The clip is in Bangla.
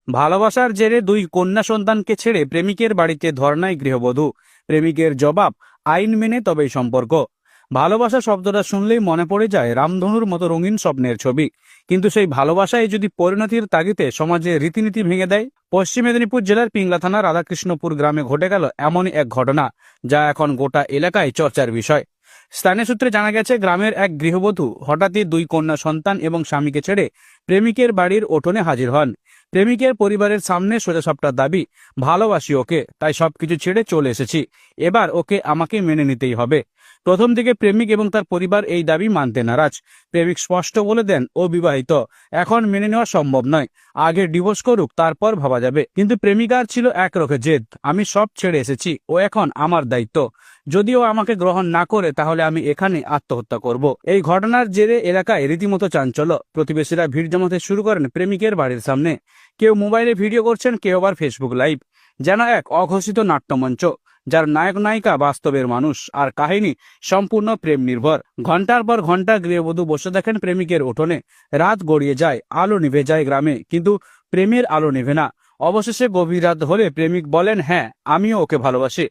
ভালোবাসার জেরে দুই কন্যা সন্তানকে ছেড়ে প্রেমিকের বাড়িতে ধর্নায় গৃহবধূ। প্রেমিকের জবাব, আইন মেনে তবেই সম্পর্ক। ভালোবাসা শব্দটা শুনলেই মনে পড়ে যায় রামধনুর মতো রঙিন স্বপ্নের ছবি। কিন্তু সেই ভালোবাসায় যদি পরিণতির তাগিদে সমাজের রীতিনীতি ভেঙে দেয়। পশ্চিম মেদিনীপুর জেলার পিংলা থানার রাধাকৃষ্ণপুর গ্রামে ঘটে গেল এমনই এক ঘটনা, যা এখন গোটা এলাকায় চর্চার বিষয়। স্থানীয় সূত্রে জানা গেছে, গ্রামের এক গৃহবধূ হঠাৎই দুই কন্যা সন্তান এবং স্বামীকে ছেড়ে প্রেমিকের বাড়ির উঠোনে হাজির হন। প্রেমিকের পরিবারের সামনে সোজাসাপটা দাবি, ভালোবাসি ওকে, তাই সবকিছু ছেড়ে চলে এসেছি, এবার ওকে আমাকে মেনে নিতেই হবে। প্রথম দিকে প্রেমিক এবং তার পরিবার এই দাবি মানতে নারাজ। প্রেমিক স্পষ্ট বলে দেন, ও বিবাহিত, এখন মেনে নেওয়া সম্ভব নয়, আগে ডিভোর্স করুক, তারপর ভাবা যাবে। কিন্তু প্রেমিকার ছিল একরকম জেদ, আমি সব ছেড়ে এসেছি, ও এখন আমার দায়িত্ব, যদিও আমাকে গ্রহণ না করে তাহলে আমি এখানে আত্মহত্যা করব। এই ঘটনার জেরে এলাকায় রীতিমতো চাঞ্চল্য। প্রতিবেশীরা ভিড় জমাতে শুরু করেন প্রেমিকের বাড়ির সামনে। কেউ মোবাইলে ভিডিও করছেন, কেউ আবার ফেসবুক লাইভ। যেন এক অঘোষিত নাট্যমঞ্চ, যার নায়ক নায়িকা বাস্তবের মানুষ আর কাহিনী সম্পূর্ণ প্রেম নির্ভর। ঘন্টার পর ঘন্টা গৃহবধূ বসে দেখেন প্রেমিকের উঠোনে। রাত গড়িয়ে যায়, আলো নিভে যায় গ্রামে, কিন্তু প্রেমের আলো নেভে না। অবশেষে গভীর রাত হলে প্রেমিক বলেন, হ্যাঁ, আমিও ওকে ভালোবাসি,